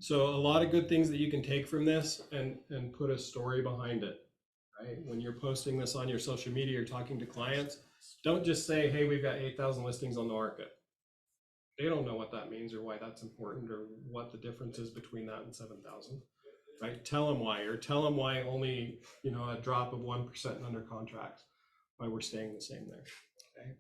So a lot of good things that you can take from this and put a story behind it, right? When you're posting this on your social media or talking to clients, don't just say, hey, we've got 8,000 listings on the market. They don't know what that means or why that's important or what the difference is between that and 7,000, right? Tell them why, or tell them why only, a drop of 1% in under contracts, why we're staying the same there, okay?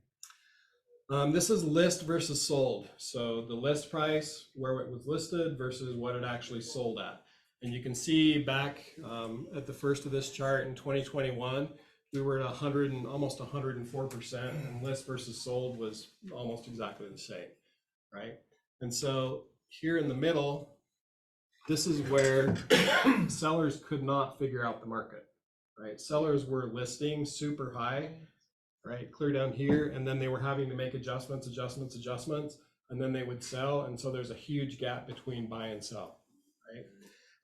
This is list versus sold. So the list price, where it was listed versus what it actually sold at. And you can see back at the first of this chart in 2021, we were at almost 104%, and list versus sold was almost exactly the same, right? And so here in the middle, this is where sellers could not figure out the market, right? Sellers were listing super high, right, clear down here, and then they were having to make adjustments, and then they would sell, and so there's a huge gap between buy and sell, right?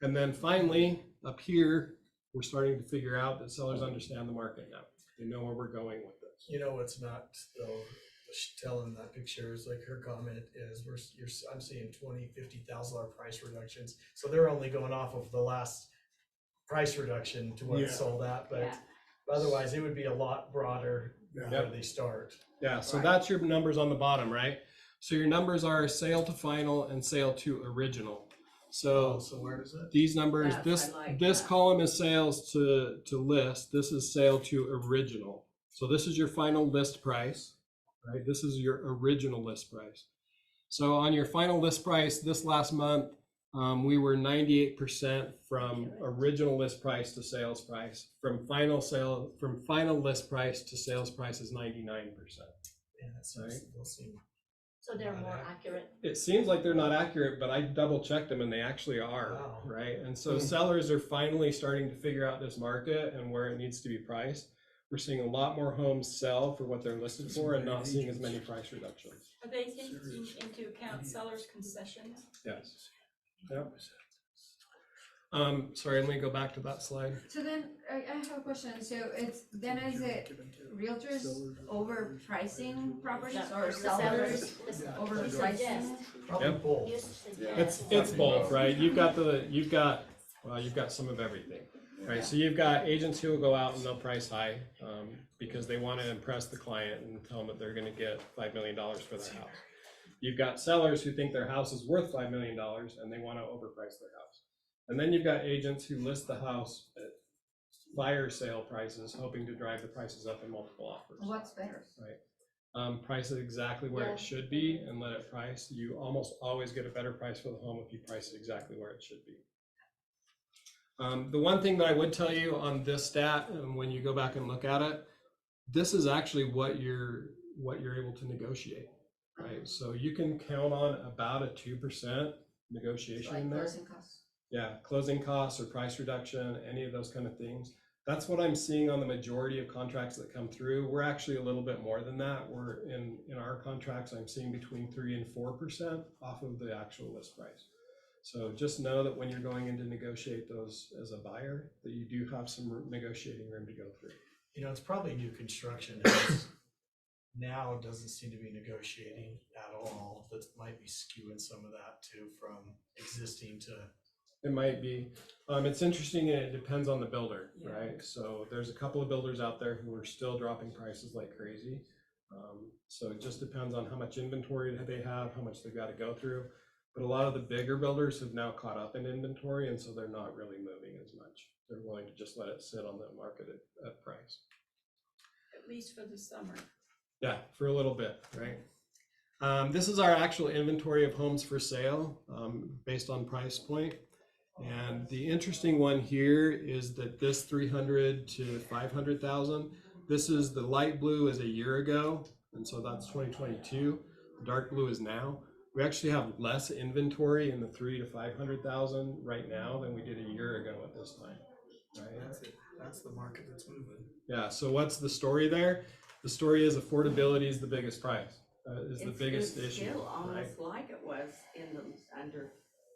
And then finally, up here, we're starting to figure out that sellers understand the market now. They know where we're going with this. You know what's not though, telling that picture is like her comment is I'm seeing $20,000-$50,000 price reductions. So they're only going off of the last price reduction to what it sold at, but Yeah. otherwise it would be a lot broader Yep. where they start. Yeah, so Right. that's your numbers on the bottom, right? So your numbers are sale to final and sale to original. So So where is it? these numbers, Yes, I like this that. column is sales to list, this is sale to original. So this is your final list price, right? This is your original list price. So on your final list price this last month, we were 98% from original list price to sales price. From final list price to sales price is 99%. Yeah, that seems, those seem. So they're more accurate. It seems like they're not accurate, but I double checked them and they actually are, Wow. right? And so sellers are finally starting to figure out this market and where it needs to be priced. We're seeing a lot more homes sell for what they're listed for and not seeing as many price reductions. Are they taking into account sellers' concessions? Yes. Yep. Sorry, let me go back to that slide. So then, I have a question, so is it realtors overpricing properties or The sellers the overpricing? suggest. Probably Yep. both. You suggest. It's both, right? You've got some of everything, right? So you've got agents who will go out and they'll price high because they want to impress the client and tell them that they're going to get $5 million for their house. You've got sellers who think their house is worth $5 million and they want to overprice their house. And then you've got agents who list the house at fire sale prices, hoping to drive the prices up in multiple offers. What's better? Price it exactly where Yeah. it should be and let it price. You almost always get a better price for the home if you price it exactly where it should be. The one thing that I would tell you on this stat, and when you go back and look at it, this is actually what you're able to negotiate, right? So you can count on about a 2% negotiation in Like there. closing costs. Yeah, closing costs or price reduction, any of those kind of things. That's what I'm seeing on the majority of contracts that come through. We're actually a little bit more than that. We're in our contracts, I'm seeing between 3 and 4% off of the actual list price. So just know that when you're going in to negotiate those as a buyer, that you do have some negotiating room to go through. You know, it's probably new construction. Because now it doesn't seem to be negotiating at all. That might be skewing some of that too from existing to. It might be. It's interesting, and it depends on the builder, right? So there's a couple of builders out there who are still dropping prices like crazy. So it just depends on how much inventory they have, how much they've got to go through. But a lot of the bigger builders have now caught up in inventory, and so they're not really moving as much. They're willing to just let it sit on the market at price. At least for the summer. Yeah, for a little bit, right? This is our actual inventory of homes for sale based on price point. And the interesting one here is that this 300 to 500,000, this is the light blue is a year ago. And so that's 2022. The dark blue is now. We actually have less inventory in the 3 to 500,000 right now than we did a year ago at this time. Right? That's it. That's the market that's moving. Yeah. So what's the story there? The story is affordability is the biggest price. Is the biggest issue. It's still right? almost like it was in the under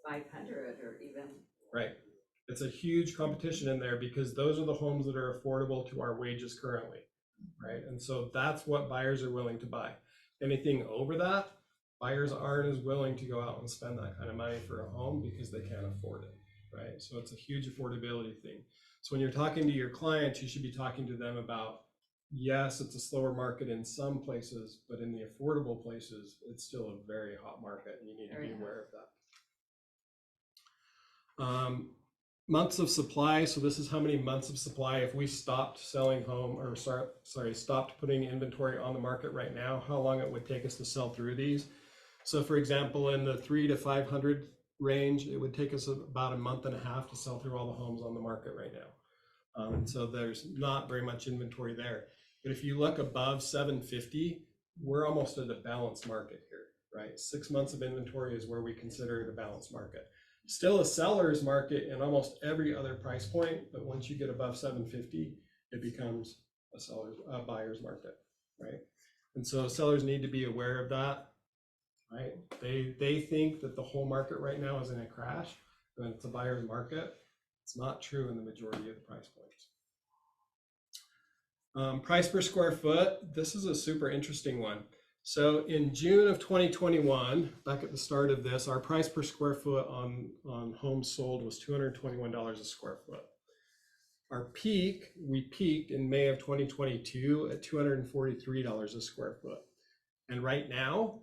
500 or even. Right. It's a huge competition in there because those are the homes that are affordable to our wages currently, right? And so that's what buyers are willing to buy. Anything over that, buyers aren't as willing to go out and spend that kind of money for a home because they can't afford it, right? So it's a huge affordability thing. So when you're talking to your clients, you should be talking to them about, yes, it's a slower market in some places, but in the affordable places, it's still a very hot market and you need to be aware of that. Months of supply. So this is how many months of supply. If we stopped selling home or stopped putting inventory on the market right now, how long it would take us to sell through these. So for example, in the 3 to 500 range, it would take us about a month and a half to sell through all the homes on the market right now. And so there's not very much inventory there. But if you look above 750, we're almost at a balanced market here, right? 6 months of inventory is where we consider it a balanced market. Still a seller's market in almost every other price point, but once you get above 750, it becomes a buyer's market, right? And so sellers need to be aware of that, right? They think that the whole market right now is in a crash, and it's a buyer's market. It's not true in the majority of the price points. Price per square foot, this is a super interesting one. So in June of 2021, back at the start of this, our price per square foot on homes sold was $221 a square foot. We peaked in May of 2022 at $243 a square foot. And right now,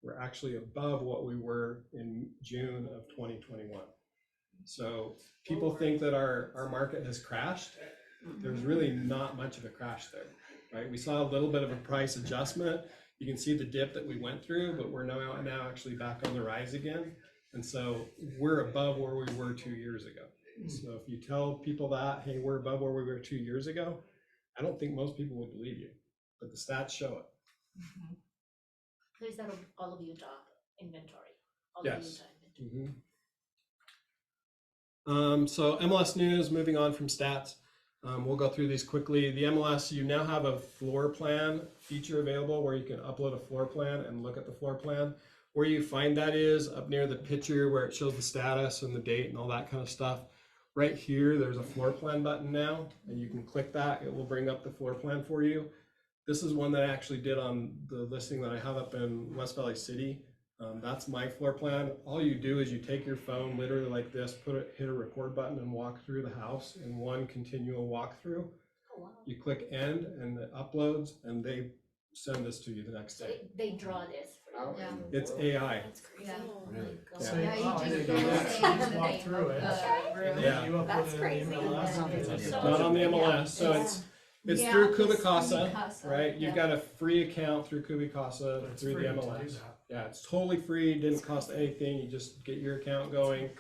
we're actually above what we were in June of 2021. So people think that our market has crashed. There's really not much of a crash there, right? We saw a little bit of a price adjustment. You can see the dip that we went through, but we're now actually back on the rise again. And so we're above where we were 2 years ago. So if you tell people that, hey, we're above where we were 2 years ago, I don't think most people would believe you, but the stats show it. So is that all of Utah inventory? All Yes. of Utah inventory. So MLS News, moving on from stats. We'll go through these quickly. The MLS, you now have a floor plan feature available where you can upload a floor plan and look at the floor plan. Where you find that is up near the picture where it shows the status and the date and all that kind of stuff. Right here, there's a floor plan button now, and you can click that. It will bring up the floor plan for you. This is one that I actually did on the listing that I have up in West Valley City. That's my floor plan. All you do is you take your phone literally like this, hit a record button and walk through the house in one continual walkthrough. Oh, wow. You click end and it uploads and they send this to you the next So day. they draw this for Yeah. It's AI. That's crazy. Yeah. Oh my Really? God. So Yeah, you oh, I just didn't go know that. say So you the just walk name through of it. the room. And Yeah. then you upload That's it in crazy. the MLS. and It's it's- Not on the MLS, so it's Yeah, through it's Kubicasa, Kubicasa, right? You've yeah. got a free account through Kubicasa But it's through free the to do MLS. that. Yeah, it's totally free, didn't cost anything, you just get your account going,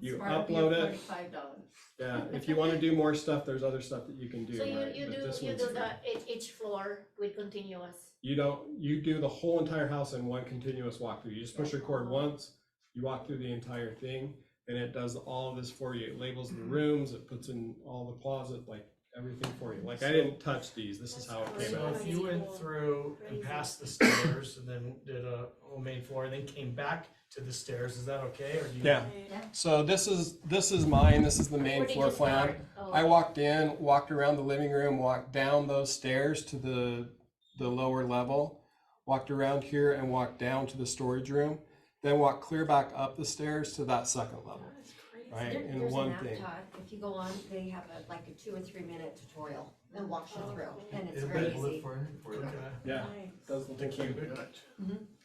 you Smart upload it. $45. Yeah, if you wanna do more stuff, there's other stuff that you can do, So right? you But do, this you one's do free. each floor with continuous. You do the whole entire house in one continuous walkthrough. You just push record once, you walk through the entire thing, and it does all of this for you. It labels the rooms, it puts in all the closet, like everything for you. Like I didn't touch these, this is how it came So out. if you went through and passed the stairs and then did a whole main floor and then came back to the stairs, is that okay, or do you? Yeah, so this is mine, this is the Where main did floor you plan. start? Oh. I walked in, walked around the living room, walked down those stairs to the lower level, walked around here and walked down to the storage room, then walked clear back up the stairs to that second level, right, in There's one an app, thing. Todd, if you go on, they have like a 2 or 3 minute tutorial that walks you through, and it's Is very it? easy. Okay. Yeah, does the cube.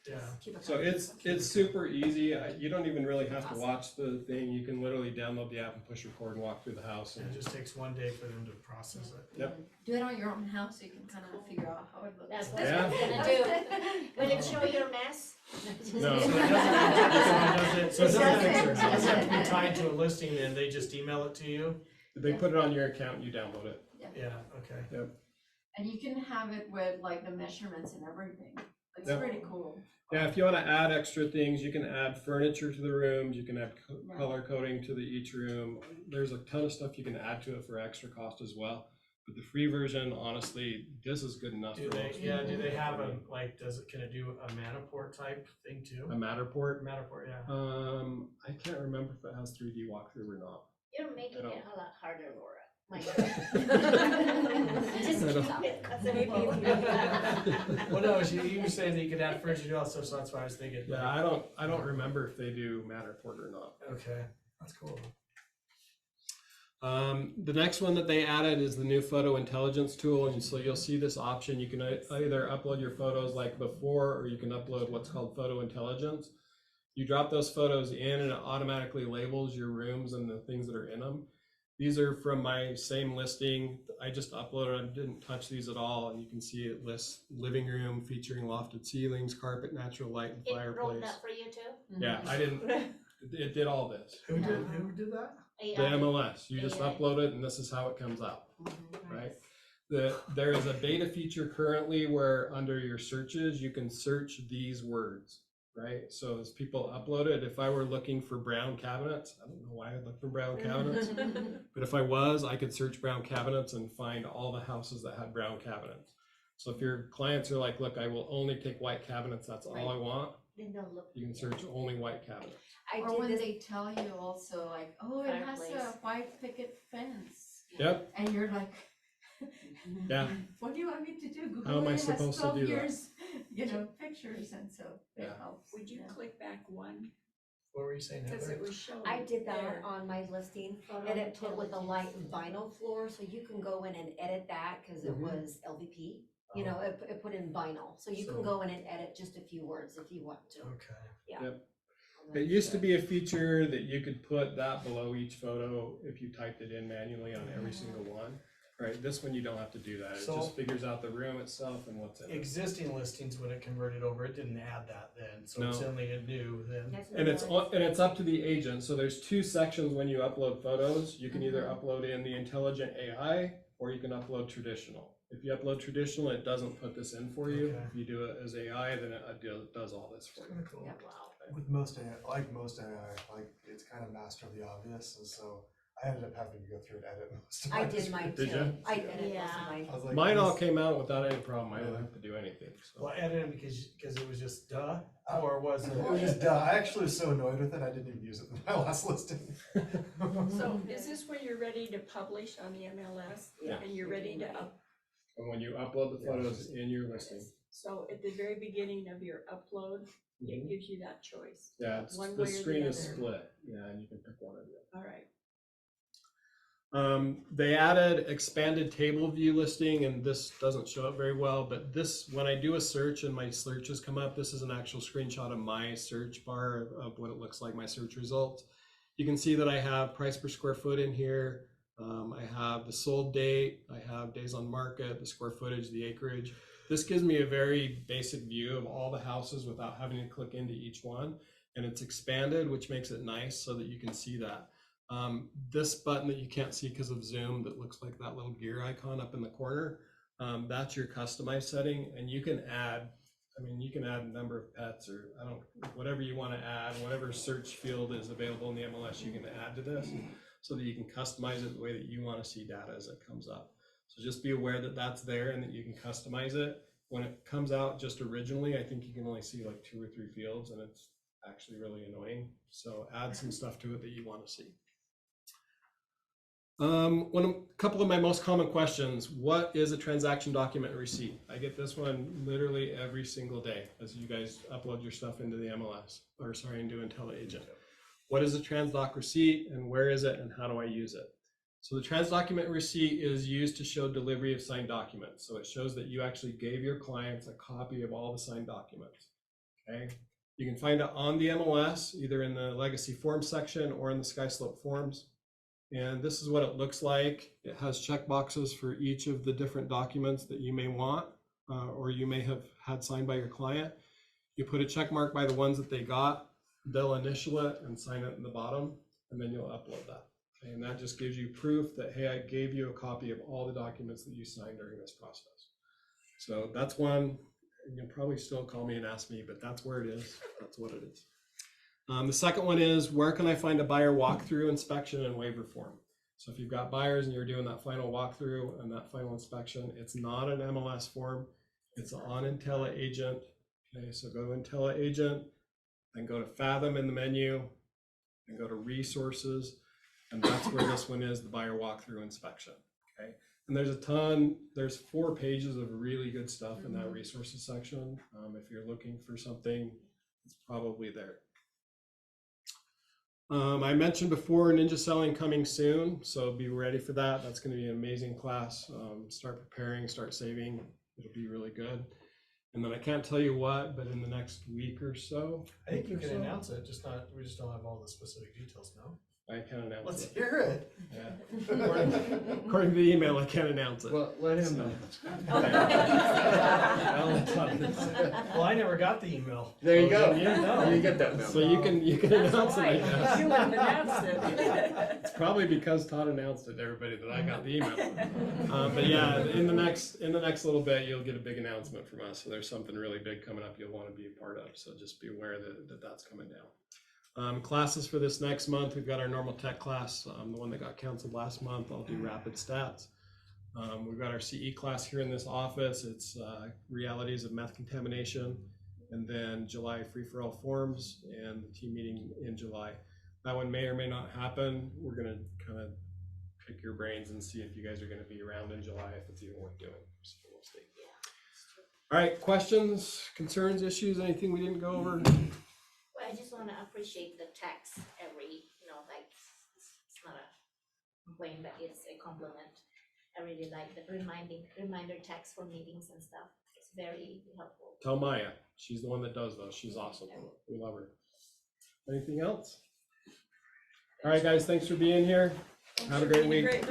Yeah. So it's super easy. You don't even really have to watch the thing. You can literally download the app and push record and walk through the house. And And it just takes one day for them to process it. Yep. Do it on your own house so you can kind of figure out how it looks. That's what Yeah. I was gonna do. Will it show your mess? No. So it doesn't have to be It tied to a listing, and they just email it to you? They put it on your account and you download it. Yeah, okay. And you can have it with like the measurements and everything. It's Yep. pretty cool. Yeah, if you want to add extra things, you can add furniture to the rooms. You can add Right. color coding to each room. There's a ton of stuff you can add to it for extra cost as well. But the free version, honestly, this is good enough Do for they, most yeah, people. do they have a, like, can it do a Matterport type thing too? A Matterport? Matterport, yeah. I can't remember if it has 3D walkthrough or not. You're making I don't- it a lot harder, Laura. My I Just don't- stop it, 'cause Maybe it will. Well, no, you were saying that you could add furniture also, so that's why I was thinking. Yeah, I don't remember if they do Matterport or not. Okay, that's cool. The next one that they added is the new photo intelligence tool, and so you'll see this option. You can either upload your photos like before, or you can upload what's called photo intelligence. You drop those photos in and it automatically labels your rooms and the things that are in them. These are from my same listing. I just uploaded, I didn't touch these at all, and you can see it lists living room featuring lofted ceilings, carpet, natural light, and It wrote fireplace. that for you too? Yeah, I didn't, it did all this. Who did that? The AI. MLS, you just AI. upload it and this is how it comes out, right? There is a beta feature currently where under your searches, you can search these words, right? So as people upload it, if I were looking for brown cabinets, I don't know why I'd look for brown cabinets, but if I was, I could search brown cabinets and find all the houses that had brown cabinets. So if your clients are like, look, I will only take white cabinets, that's all I want, Then they'll look. you can search only white cabinets. Or when they tell you also like, oh, it has a Fireplace. white picket fence. Yep, And you're like, yeah. what do you want me to do? Google How am I it has supposed to 12 do that? years, you know, pictures, and so it Yeah. helps. Would you yeah. click back one? What were you saying, Cause Heather? it was showing. I did that there. on my listing, Photo and it put with a light intelligence. vinyl floor, so you can go in and edit that, cause it Mhm. was LVP. You know, it put in vinyl, so you So- can go in and edit just a few words if you want to. Okay. Yeah. Yep. It used to be a feature that you could put that below each photo if you typed it in manually on every single one. Right, this one you don't have to do that. It So- just figures out the room itself and what's in it. Existing listings, when it converted over, it didn't add that then, so it's No. only a new then. And it's up to the agent. So there's two sections when you upload photos. You can either upload in the intelligent AI or you can upload traditional. If you upload traditional, it doesn't put this in for you. Okay. If you do it as AI, then it does all this for you. Kinda cool. Wow. With most AI, like it's kind of master of the obvious, and so I ended up having to go through and edit most of I my did mine too. Did ya? I edited most Yeah. of mine. I was like, Mine all this- came out without any problem. I didn't have to do anything. So. Well, editing because it was just duh, or was it? It was just duh. I actually was so annoyed with it, I didn't even use it in my last listing. So is this when you're ready to publish on the MLS? Yeah. And you're ready to And when you upload the photos in your listing, so at the very beginning of your upload, it gives you that choice. yeah, One the way or the screen is other. split. Yeah, and you can pick one or the other. All right. They added expanded table view listing, and this doesn't show up very well, but this, when I do a search and my searches come up, this is an actual screenshot of my search bar of what it looks like, my search results. You can see that I have price per square foot in here. I have the sold date, I have days on market, the square footage, the acreage. This gives me a very basic view of all the houses without having to click into each one. And it's expanded, which makes it nice so that you can see that. This button that you can't see because of Zoom that looks like that little gear icon up in the corner, that's your customized setting, and you can add, I mean, you can add a number of pets or whatever you want to add, whatever search field is available in the MLS, you can add to this so that you can customize it the way that you want to see data as it comes up. So just be aware that that's there and that you can customize it. When it comes out just originally, I think you can only see like 2 or 3 fields, and it's actually really annoying. So add some stuff to it that you want to see. A couple of my most common questions: what is a transaction document receipt? I get this one literally every single day as you guys upload your stuff into the MLS, or sorry, into IntelliAgent. What is a transdoc receipt, and where is it, and how do I use it? So the transdocument receipt is used to show delivery of signed documents. So it shows that you actually gave your clients a copy of all the signed documents. Okay. You can find it on the MLS, either in the legacy forms section or in the SkySlope forms. And this is what it looks like. It has check boxes for each of the different documents that you may want, or you may have had signed by your client. You put a check mark by the ones that they got, they'll initial it and sign it in the bottom, and then you'll upload that. Okay, and that just gives you proof that, hey, I gave you a copy of all the documents that you signed during this process. So that's one. You can probably still call me and ask me, but that's where it is. That's what it is. The second one is, where can I find a buyer walkthrough, inspection, and waiver form? So if you've got buyers and you're doing that final walkthrough and that final inspection, it's not an MLS form. It's on IntelliAgent. Okay, so go to IntelliAgent, then go to Fathom in the menu, and go to Resources, and that's where this one is, the buyer walkthrough inspection. Okay, and there's 4 pages of really good stuff in that resources section. If you're looking for something, it's probably there. I mentioned before Ninja Selling coming soon, so be ready for that. That's going to be an amazing class. Start preparing, start saving. It'll be really good. And then I can't tell you what, but in the next week or so. I think you can announce it, we just don't have all the specific details, no? I can't announce Let's it. hear it. Yeah. According to the email, I can't announce it. Well, let him know. Well, I never got the email. There you go. You get that. So you can announce it, I guess. You wouldn't announce it. It's probably because Todd announced it to everybody that I got the email. But yeah, in the next little bit, you'll get a big announcement from us. So there's something really big coming up you'll want to be a part of. So just be aware that that's coming down. Classes for this next month, we've got our normal tech class, the one that got canceled last month. I'll do rapid stats. We've got our CE class here in this office. It's realities of meth contamination, and then July free-for-all forms and the team meeting in July. That one may or may not happen. We're going to kind of pick your brains and see if you guys are going to be around in July, if it's even worth doing. So we'll stay. All right, questions, concerns, issues, anything we didn't go over? Well, I just want to appreciate the text every, like, it's not a complaint, but it's a compliment. I really like the reminder text for meetings and stuff. It's very helpful. Tell Maya, she's the one that does those. She's awesome. We love her. Anything else? All right, guys, thanks for being here. Have a great week. Great,